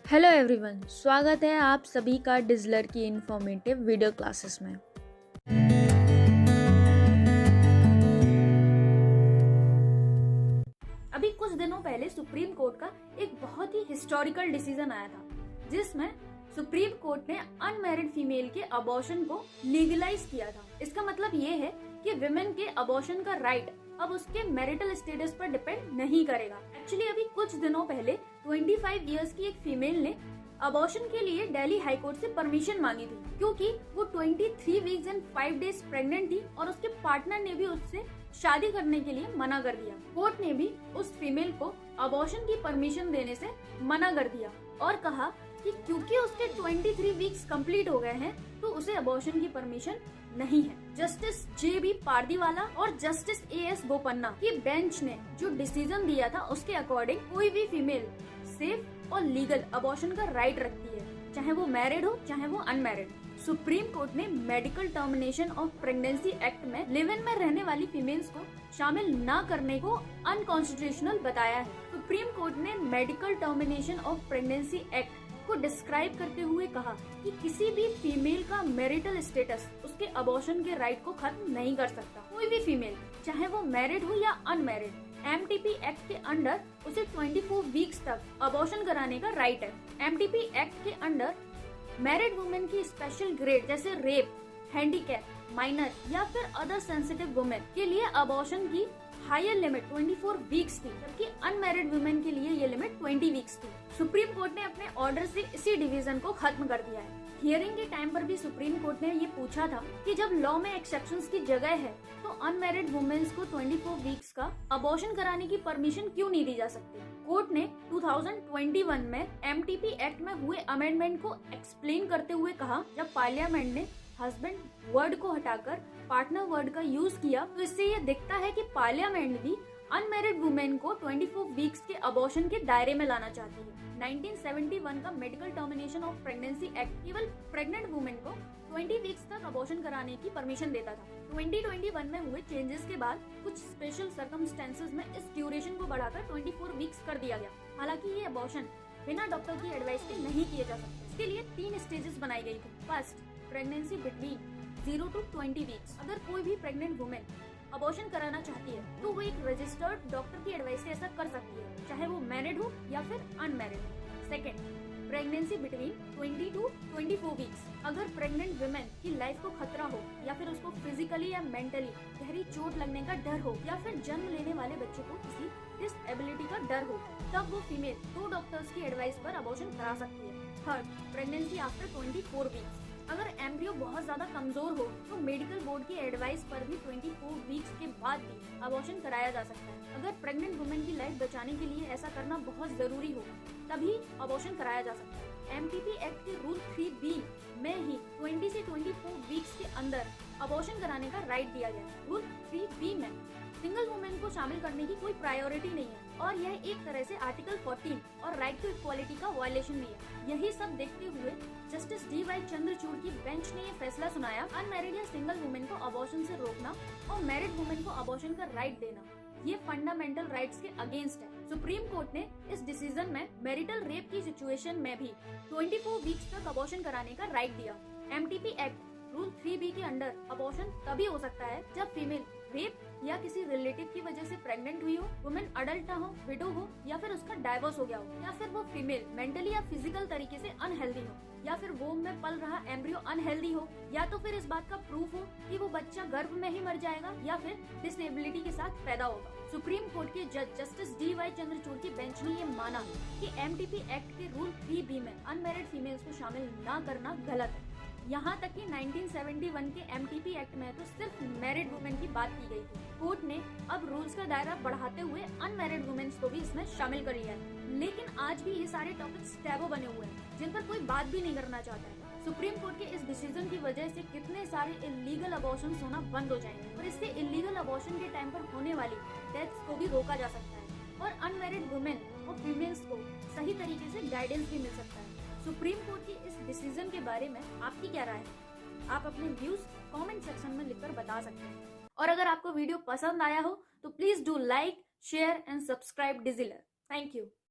Hello everyone, स्वागत है आप सभी का डिजलर की इंफॉर्मेटिव वीडियो क्लासेस में। अभी कुछ दिनों पहले सुप्रीम कोर्ट का एक बहुत ही हिस्टोरिकल डिसीजन आया था, जिसमें सुप्रीम कोर्ट ने अनमैरिड फीमेल के अबॉर्शन को लीगलाइज किया था। इसका मतलब ये है कि विमेन के अबॉर्शन का राइट अब उसके मैरिटल स्टेटस पर डिपेंड नहीं करेगा। एक्चुअली अभी कुछ दिनों पहले 25 इयर्स की एक फीमेल ने अबॉर्शन के लिए दिल्ली हाई कोर्ट से परमिशन मांगी थी, क्योंकि वो 23 वीक्स एंड 5 डेज प्रेग्नेंट थी और उसके पार्टनर ने भी उससे शादी करने के लिए मना कर दिया। कोर्ट ने भी उस फीमेल को अबॉर्शन की परमिशन देने से मना कर दिया और कहा कि क्योंकि उसके 23 वीक्स कंप्लीट हो गए हैं तो उसे अबॉर्शन की परमिशन नहीं है। Justice JB. पारदीवाला और जस्टिस ए.एस. बोपन्ना की बेंच ने जो डिसीजन दिया था उसके अकॉर्डिंग कोई भी फीमेल सेफ और लीगल अबॉर्शन का राइट रखती है, चाहे वो मैरिड हो चाहे वो अनमैरिड। सुप्रीम कोर्ट ने medical termination of pregnancy act में लिव इन में रहने वाली फीमेल्स को शामिल न करने को अनकॉन्स्टिट्यूशनल बताया है। सुप्रीम कोर्ट ने medical termination of pregnancy act को डिस्क्राइब करते हुए कहा कि किसी भी फीमेल का मैरिटल स्टेटस उसके अबॉर्शन के राइट को खत्म नहीं कर सकता। कोई भी फीमेल, चाहे वो मैरिड हो या अनमैरिड, एमटीपी एक्ट के अंडर उसे 24 वीक्स तक अबॉर्शन कराने का राइट है। एमटीपी एक्ट के अंडर मैरिड वुमेन की स्पेशल ग्रेड जैसे रेप, हैंडीकैप, माइनर या फिर अदर सेंसिटिव वुमेन के लिए अबॉर्शन की हायर लिमिट 24 वीक्स थी, जबकि अनमैरिड वुमेन के लिए ये लिमिट 20 वीक्स थी। सुप्रीम कोर्ट ने अपने ऑर्डर से इसी डिवीजन को खत्म कर दिया है। हियरिंग के टाइम पर भी सुप्रीम कोर्ट ने ये पूछा था कि जब लॉ में एक्सेप्शंस की जगह है तो अनमैरिड वुमेन्स को 24 वीक्स का अबॉर्शन कराने की परमिशन क्यों नहीं दी जा सकती। कोर्ट ने 2021 में एमटीपी एक्ट में हुए अमेंडमेंट को एक्सप्लेन करते हुए कहा, जब पार्लियामेंट ने हस्बैंड वर्ड को हटाकर पार्टनर वर्ड का यूज किया तो इससे ये दिखता है कि पार्लियामेंट भी अनमैरिड वुमेन को 24 वीक्स के अबॉर्शन के दायरे में लाना चाहती है। 1971 का medical termination of pregnancy act केवल प्रेग्नेंट वुमेन को 20 वीक्स तक अबॉर्शन कराने की परमिशन देता था। 2021 में हुए चेंजेस के बाद कुछ स्पेशल सर्कमस्टेंसेस में इस ड्यूरेशन को बढ़ाकर 24 वीक्स कर दिया गया। हालांकि ये अबॉर्शन बिना डॉक्टर की एडवाइस के नहीं किए जा सकते। इसके लिए 3 स्टेजेस बनाई गई थी। First, pregnancy between 0 to 20 weeks. अगर कोई भी प्रेग्नेंट वुमेन अबॉर्शन कराना चाहती है तो वो एक रजिस्टर्ड डॉक्टर की एडवाइस से ऐसा कर सकती है, चाहे वो मैरिड हो या फिर unmarried. Second, pregnancy between 20 to 24 weeks. अगर प्रेग्नेंट वुमेन की लाइफ को खतरा हो या फिर उसको फिजिकली या मेंटली गहरी चोट लगने का डर हो या फिर जन्म लेने वाले बच्चे को किसी डिसएबिलिटी का डर हो, तब वो फीमेल 2 डॉक्टर्स की एडवाइस पर अबॉर्शन करा सकती है। Third, pregnancy after 24 weeks. अगर एम्ब्रियो बहुत ज्यादा कमजोर हो तो मेडिकल बोर्ड की एडवाइस पर भी 24 वीक्स के बाद भी अबॉर्शन कराया जा सकता है। अगर प्रेग्नेंट वुमेन की लाइफ बचाने के लिए ऐसा करना बहुत जरूरी हो तभी अबॉर्शन कराया जा सकता है। एमटीपी एक्ट के रूल 3B में ही 20 से 24 वीक्स के अंदर अबॉर्शन कराने का राइट दिया गया है। रूल 3B में सिंगल वुमेन को शामिल करने की कोई प्रायोरिटी नहीं है और यह एक तरह से आर्टिकल 14 और राइट टू इक्वालिटी का वायलेशन भी है। यही सब देखते हुए जस्टिस डी.वाई. चंद्रचूड़ की बेंच ने यह फैसला सुनाया, अनमैरिड या सिंगल वुमेन को अबॉर्शन से रोकना और मैरिड वुमेन को अबॉर्शन का राइट देना ये फंडामेंटल राइट्स के अगेंस्ट है। सुप्रीम कोर्ट ने इस डिसीजन में मैरिटल रेप की सिचुएशन में भी 24 वीक्स तक अबॉर्शन कराने का राइट दिया। एमटीपी एक्ट रूल 3B के अंडर अबॉर्शन तभी हो सकता है जब फीमेल रेप या किसी रिलेटिव की वजह से प्रेग्नेंट हुई हो, वुमेन अडल्ट ना हो, विडो हो या फिर उसका डाइवोर्स हो गया हो, या फिर वो फीमेल मेंटली या फिजिकल तरीके से अनहेल्दी हो, या फिर वोम में पल रहा एम्ब्रियो अनहेल्दी हो, या तो फिर इस बात का प्रूफ हो कि वो बच्चा गर्भ में ही मर जाएगा या फिर डिसेबिलिटी के साथ पैदा होगा। सुप्रीम कोर्ट के जज जस्टिस डी.वाई. चंद्रचूड़ की बेंच ने ये माना कि एमटीपी एक्ट के रूल 3B में अनमैरिड फीमेल्स को शामिल न करना गलत है। यहाँ तक कि 1971 के एमटीपी एक्ट में तो सिर्फ मैरिड वुमेन की बात की गई थी। कोर्ट ने अब रूल्स का दायरा बढ़ाते हुए अनमैरिड वुमेन्स को भी इसमें शामिल कर लिया है। लेकिन आज भी ये सारे टॉपिक्स टैबू बने हुए हैं जिन पर कोई बात भी नहीं करना चाहता है। सुप्रीम कोर्ट के इस डिसीजन की वजह से कितने सारे इलीगल अबॉर्शन होना बंद हो जाएंगे और इससे इलीगल अबॉर्शन के टाइम पर होने वाली डेथ्स को भी रोका जा सकता है और अनमैरिड वुमेन और फीमेल्स को सही तरीके से गाइडेंस भी मिल सकता है। सुप्रीम कोर्ट के इस डिसीजन के बारे में आपकी क्या राय है? आप अपने व्यूज कमेंट सेक्शन में लिखकर बता सकते हैं। और अगर आपको वीडियो पसंद आया हो तो please do like, share and subscribe डिजिलर। Thank you.